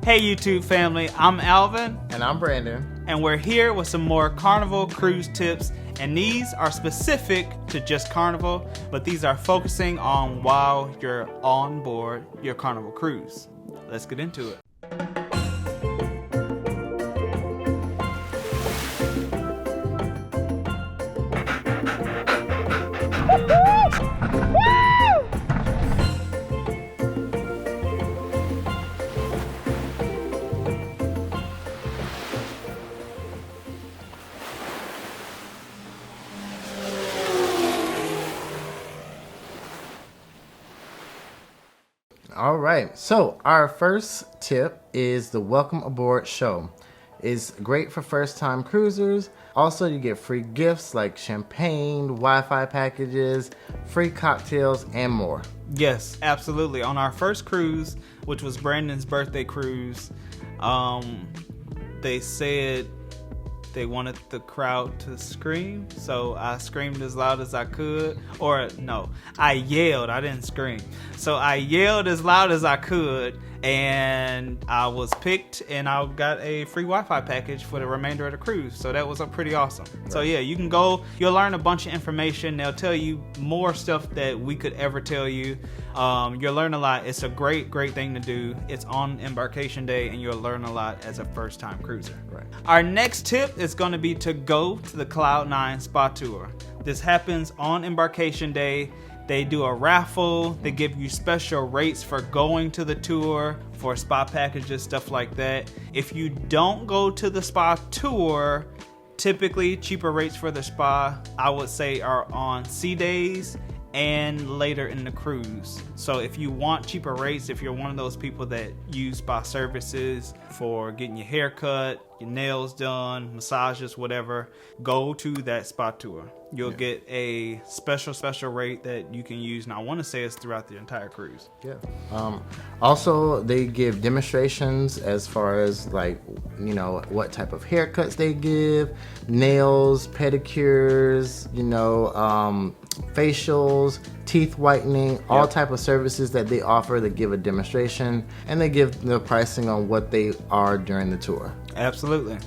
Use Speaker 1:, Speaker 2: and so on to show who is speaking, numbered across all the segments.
Speaker 1: Hey YouTube family, I'm Alvin.
Speaker 2: And I'm Brandon.
Speaker 1: And we're here with some more Carnival Cruise tips. And these are specific to just Carnival, but these are focusing on while you're on board your Carnival Cruise. Let's get into it.
Speaker 2: All right, so our first tip is the Welcome Aboard show. It's great for first-time cruisers. Also, you get free gifts like champagne, Wi-Fi packages, free cocktails, and more.
Speaker 1: Yes, absolutely. On our first cruise, which was Brandon's birthday cruise, they said they wanted the crowd to scream, so I screamed as loud as I could. Or no, I yelled, I didn't scream. So I yelled as loud as I could, and I was picked, and I got a free Wi-Fi package for the remainder of the cruise. So that was pretty awesome. Right. So yeah, you can go, you'll learn a bunch of information. They'll tell you more stuff that we could ever tell you. You'll learn a lot. It's a great thing to do. It's on embarkation day, and you'll learn a lot as a first-time cruiser.
Speaker 2: Right.
Speaker 1: Our next tip is going to be to go to the Cloud9 Spa Tour. This happens on embarkation day. They do a raffle. They give you special rates for going to the tour, for spa packages, stuff like that. If you don't go to the spa tour, typically cheaper rates for the spa, I would say, are on sea days and later in the cruise. So if you want cheaper rates, if you're one of those people that use spa services for getting your hair cut, your nails done, massages, whatever, go to that spa tour. You'll get a special rate that you can use. And I want to say it's throughout the entire cruise.
Speaker 2: Yeah. Also, they give demonstrations as far as what type of haircuts they give, nails, pedicures, facials, teeth whitening, all type of services that they offer. They give a demonstration, and they give the pricing on what they are during the tour.
Speaker 1: Absolutely.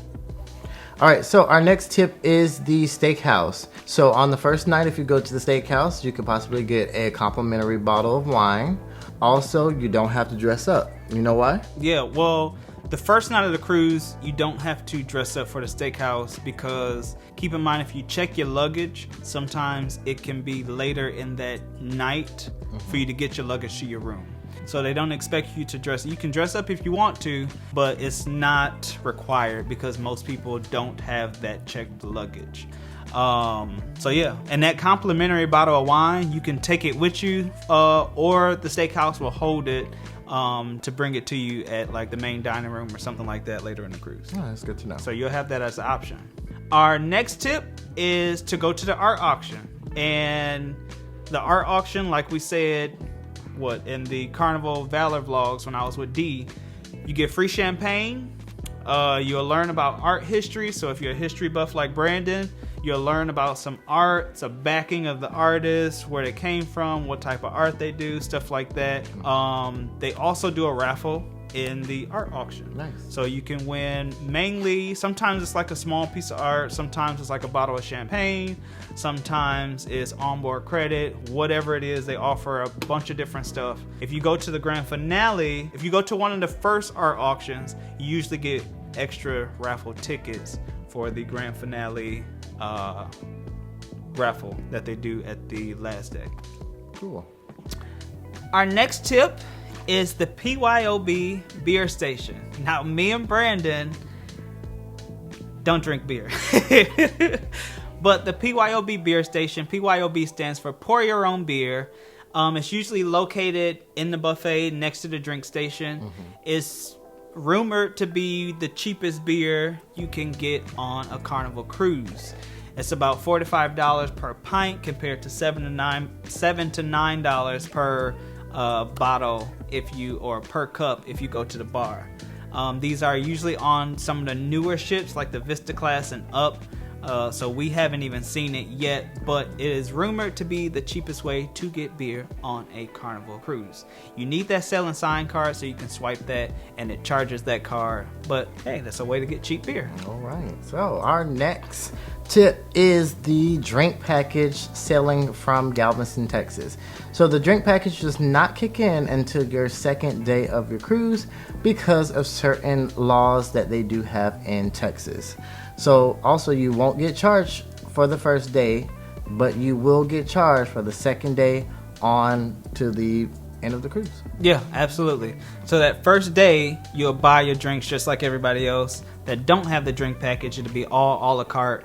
Speaker 2: All right, so our next tip is the Steakhouse. So on the first night, if you go to the Steakhouse, you could possibly get a complimentary bottle of wine. Also, you don't have to dress up. You know why?
Speaker 1: Yeah, well, the first night of the cruise, you don't have to dress up for the Steakhouse, because keep in mind, if you check your luggage, sometimes it can be later in that night for you to get your luggage to your room. So they don't expect you to dress. You can dress up if you want to, but it's not required because most people don't have that checked luggage. So yeah, and that complimentary bottle of wine, you can take it with you, or the Steakhouse will hold it to bring it to you at like the main dining room or something like that later in the cruise.
Speaker 2: Oh, that's good to know.
Speaker 1: So you'll have that as an option. Our next tip is to go to the art auction. And the art auction, like we said, in the Carnival Valor vlogs when I was with D, you get free champagne. You'll learn about art history. So if you're a history buff like Brandon, you'll learn about some art, some backing of the artists, where they came from, what type of art they do, stuff like that. They also do a raffle in the art auction.
Speaker 2: Nice.
Speaker 1: So you can win mainly, sometimes it's like a small piece of art, sometimes it's like a bottle of champagne, sometimes it's onboard credit, whatever it is, they offer a bunch of different stuff. If you go to the grand finale, if you go to one of the first art auctions, you usually get extra raffle tickets for the grand finale raffle that they do at the last day.
Speaker 2: Cool.
Speaker 1: Our next tip is the PYOB beer station. Now, me and Brandon don't drink beer. But the PYOB beer station, PYOB stands for Pour Your Own Beer. It's usually located in the buffet next to the drink station. It's rumored to be the cheapest beer you can get on a Carnival cruise. It's about $4 to $5 per pint compared to $7 to $9 per bottle or per cup if you go to the bar. These are usually on some of the newer ships like the Vista class and up. So we haven't even seen it yet, but it is rumored to be the cheapest way to get beer on a Carnival cruise. You need that sell and sign card so you can swipe that and it charges that card. But hey, that's a way to get cheap beer.
Speaker 2: All right. So our next tip is the drink package sailing from Galveston, Texas. So the drink package does not kick in until your second day of your cruise because of certain laws that they do have in Texas. So also you won't get charged for the first day, but you will get charged for the second day on to the end of the cruise.
Speaker 1: Yeah, absolutely. So that first day, you'll buy your drinks just like everybody else that don't have the drink package. It'll be all a la carte.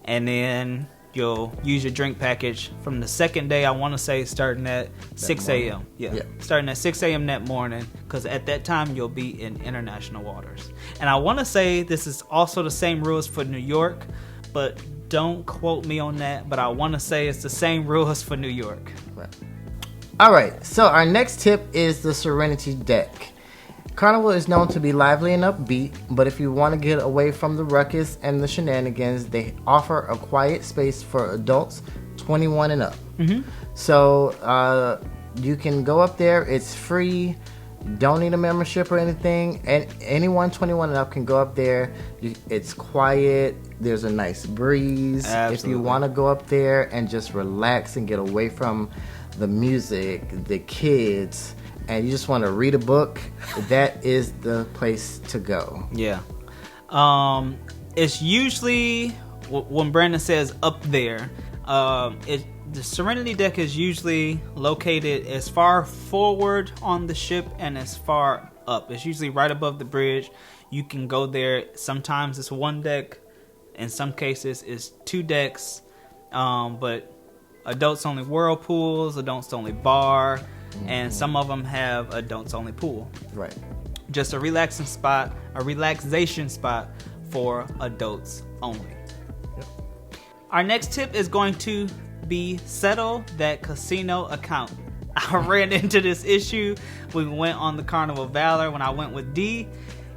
Speaker 1: And then you'll use your drink package from the second day, I want to say starting at 6 a.m. Yeah, starting at 6 a.m. that morning, because at that time you'll be in international waters. And I want to say this is also the same rules for New York, but don't quote me on that. But I want to say it's the same rules for New York.
Speaker 2: Right. All right, so our next tip is the Serenity Deck. Carnival is known to be lively and upbeat, but if you want to get away from the ruckus and the shenanigans, they offer a quiet space for adults 21 and up. Mm-hmm. So you can go up there. It's free. Don't need a membership or anything. And anyone 21 and up can go up there. It's quiet. There's a nice breeze.
Speaker 1: Absolutely.
Speaker 2: If you want to go up there and just relax and get away from the music, the kids, and you just want to read a book, that is the place to go.
Speaker 1: Yeah. It's usually, when Brandon says up there, the Serenity Deck is usually located as far forward on the ship and as far up. It's usually right above the bridge. You can go there. Sometimes it's one deck. In some cases, it's two decks. But adults only whirlpools, adults only bar, and some of them have adults only pool.
Speaker 2: Right.
Speaker 1: Just a relaxation spot for adults only.
Speaker 2: Yep.
Speaker 1: Our next tip is going to be settle that casino account. I ran into this issue when we went on the Carnival Valor when I went with D.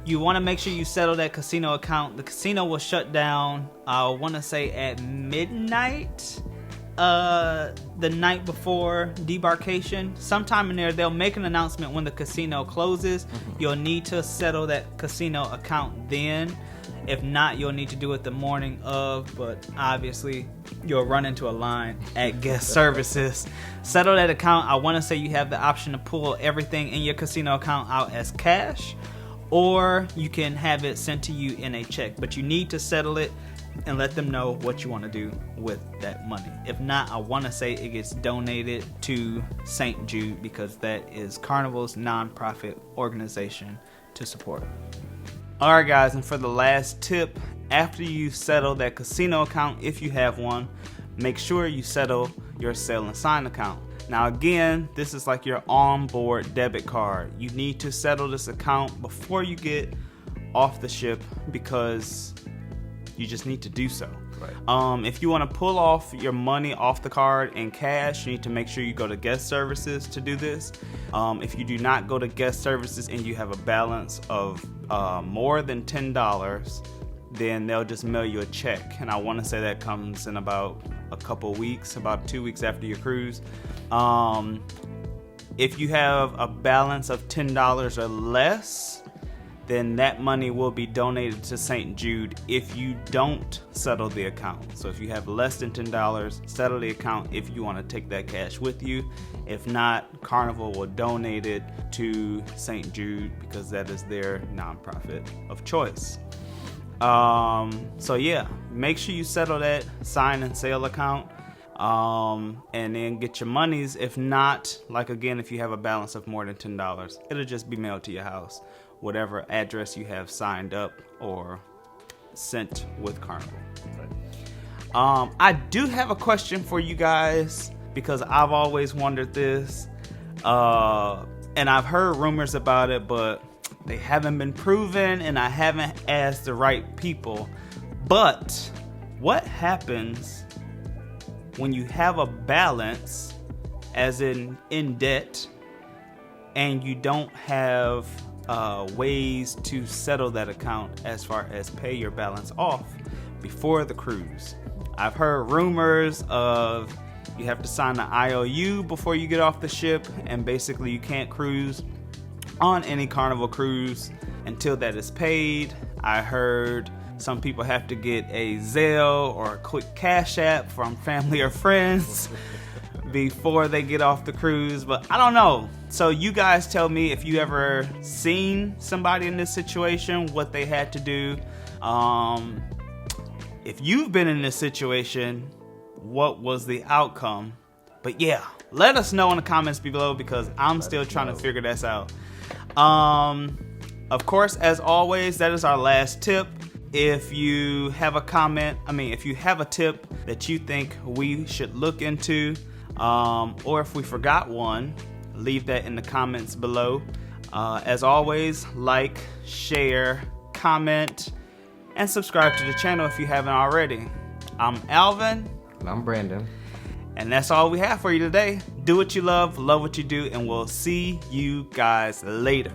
Speaker 1: You want to make sure you settle that casino account. The casino will shut down, I want to say at midnight. The night before debarkation, sometime in there, they'll make an announcement when the casino closes. You'll need to settle that casino account then. If not, you'll need to do it the morning of, but obviously you'll run into a line at guest services. Settle that account. I want to say you have the option to pull everything in your casino account out as cash, or you can have it sent to you in a check, but you need to settle it and let them know what you want to do with that money. If not, I want to say it gets donated to St. Jude, because that is Carnival's nonprofit organization to support. Alright guys, and for the last tip, after you settle that casino account, if you have one, make sure you settle your sell and sign account. Now again, this is like your onboard debit card. You need to settle this account before you get off the ship, because you just need to do so. Right. If you want to pull off your money off the card in cash, you need to make sure you go to guest services to do this. If you do not go to guest services and you have a balance of more than $10, then they'll just mail you a check. And I want to say that comes in about a couple weeks, about 2 weeks after your cruise. If you have a balance of $10 or less, then that money will be donated to St. Jude if you don't settle the account. So if you have less than $10, settle the account if you want to take that cash with you. If not, Carnival will donate it to St. Jude, because that is their nonprofit of choice. So yeah, make sure you settle that sign and sale account, and then get your monies. If not, like again, if you have a balance of more than $10, it'll just be mailed to your house, whatever address you have signed up or sent with Carnival. I do have a question for you guys, because I've always wondered this, and I've heard rumors about it, but they haven't been proven, and I haven't asked the right people. But what happens when you have a balance, as in debt, and you don't have ways to settle that account as far as pay your balance off? before the cruise. I've heard rumors of you have to sign an IOU before you get off the ship, and basically you can't cruise on any Carnival cruise until that is paid. I heard some people have to get a Zelle or a quick Cash App from family or friends before they get off the cruise, but I don't know. So you guys tell me if you ever seen somebody in this situation, what they had to do. If you've been in this situation, what was the outcome? But yeah, let us know in the comments below, because I'm still trying to figure this out. Of course, as always, that is our last tip. If you have a if you have a tip that you think we should look into, or if we forgot one, leave that in the comments below. As always, like, share, comment, and subscribe to the channel if you haven't already. I'm Alvin.
Speaker 2: And I'm Brandon.
Speaker 1: And that's all we have for you today. Do what you love what you do, and we'll see you guys later.